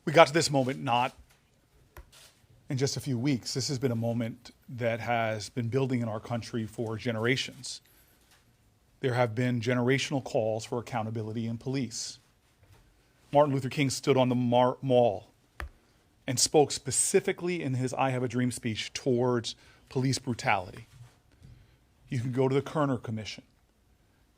We got to this moment not in just a few weeks. This has been a moment that has been building in our country for generations. There have been generational calls for accountability in police. Martin Luther King stood on the Mall and spoke specifically in his I Have a Dream speech towards police brutality. You can go to the Kerner Commission.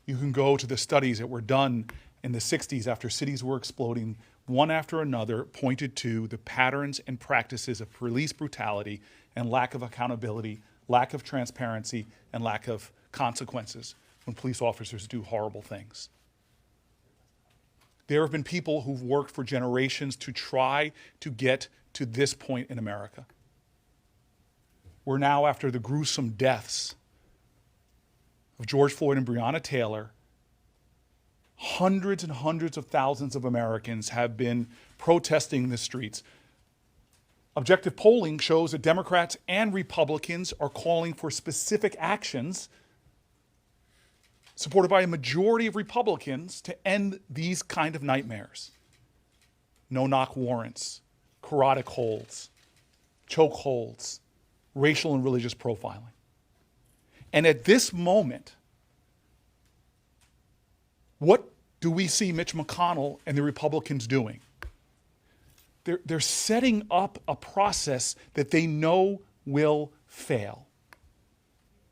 You can go to the studies that were done in the 60s after cities were exploding, one after another, pointed to the patterns and practices of police brutality and lack of accountability, lack of transparency, and lack of consequences when police officers do horrible things. There have been people who've worked for generations to try to get to this point in America. We're now, after the gruesome deaths of George Floyd and Breonna Taylor, hundreds and hundreds of thousands of Americans have been protesting in the streets. Objective polling shows that Democrats and Republicans are calling for specific actions supported by a majority of Republicans to end these kind of nightmares. No-knock warrants, carotid holds, choke holds, racial and religious profiling. And at this moment, what do we see Mitch McConnell and the Republicans doing? They're setting up a process that they know will fail.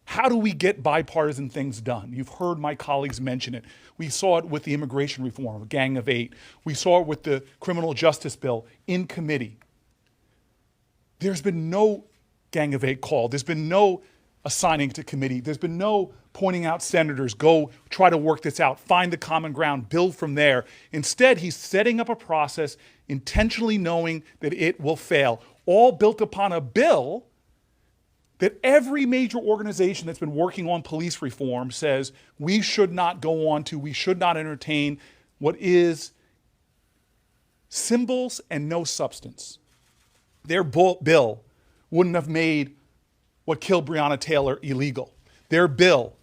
How do we get bipartisan things done? You've heard my colleagues mention it. We saw it with the immigration reform, a Gang of Eight. We saw it with the criminal justice bill in committee. There's been no Gang of Eight call. There's been no assigning to committee. There's been no pointing out senators, go try to work this out, find the common ground, build from there. Instead, he's setting up a process intentionally knowing that it will fail, all built upon a bill that every major organization that's been working on police reform says we should not go on to, we should not entertain what is symbols and no substance. Their bill wouldn't have made what killed Breonna Taylor illegal. Their bill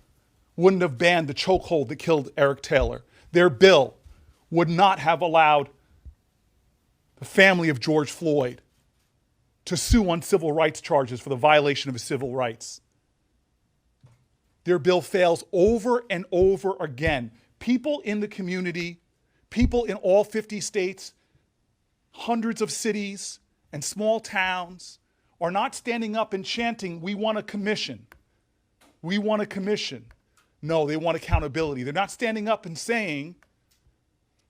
wouldn't have banned the chokehold that killed Eric Taylor. Their bill would not have allowed the family of George Floyd to sue on civil rights charges for the violation of his civil rights. Their bill fails over and over again. People in the community, people in all 50 states, hundreds of cities and small towns are not standing up and chanting, we want a commission. We want a commission. No, they want accountability. They're not standing up and saying,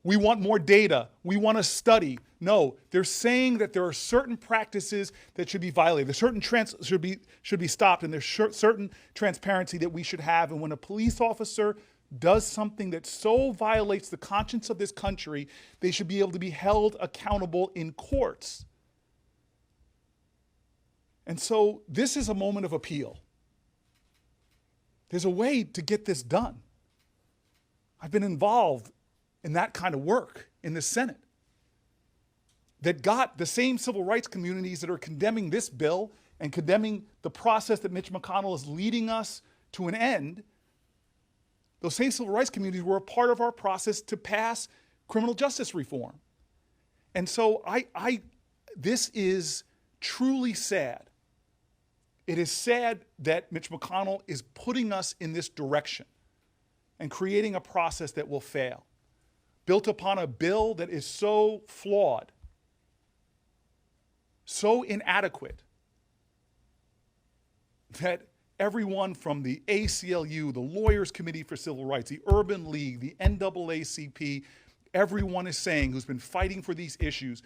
we want more data. We want a study. No, they're saying that there are certain practices that should be violated. There's certain should be stopped, and there's certain transparency that we should have. And when a police officer does something that so violates the conscience of this country, they should be able to be held accountable in courts. And so this is a moment of appeal. There's a way to get this done. I've been involved in that kind of work in the Senate that got the same civil rights communities that are condemning this bill and condemning the process that Mitch McConnell is leading us to an end. Those same civil rights communities were a part of our process to pass criminal justice reform. And so this is truly sad. It is sad that Mitch McConnell is putting us in this direction and creating a process that will fail, built upon a bill that is so flawed, so inadequate, that everyone from the ACLU, the Lawyers Committee for Civil Rights, the Urban League, the NAACP, everyone is saying who's been fighting for these issues,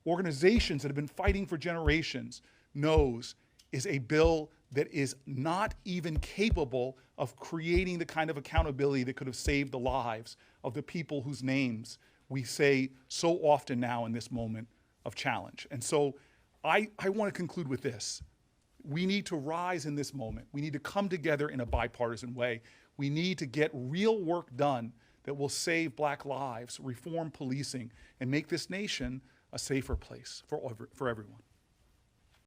organizations that have been fighting for generations, knows is a bill that is not even capable of creating the kind of accountability that could have saved the lives of the people whose names we say so often now in this moment of challenge. And so I want to conclude with this. We need to rise in this moment. We need to come together in a bipartisan way. We need to get real work done that will save Black lives, reform policing, and make this nation a safer place for everyone.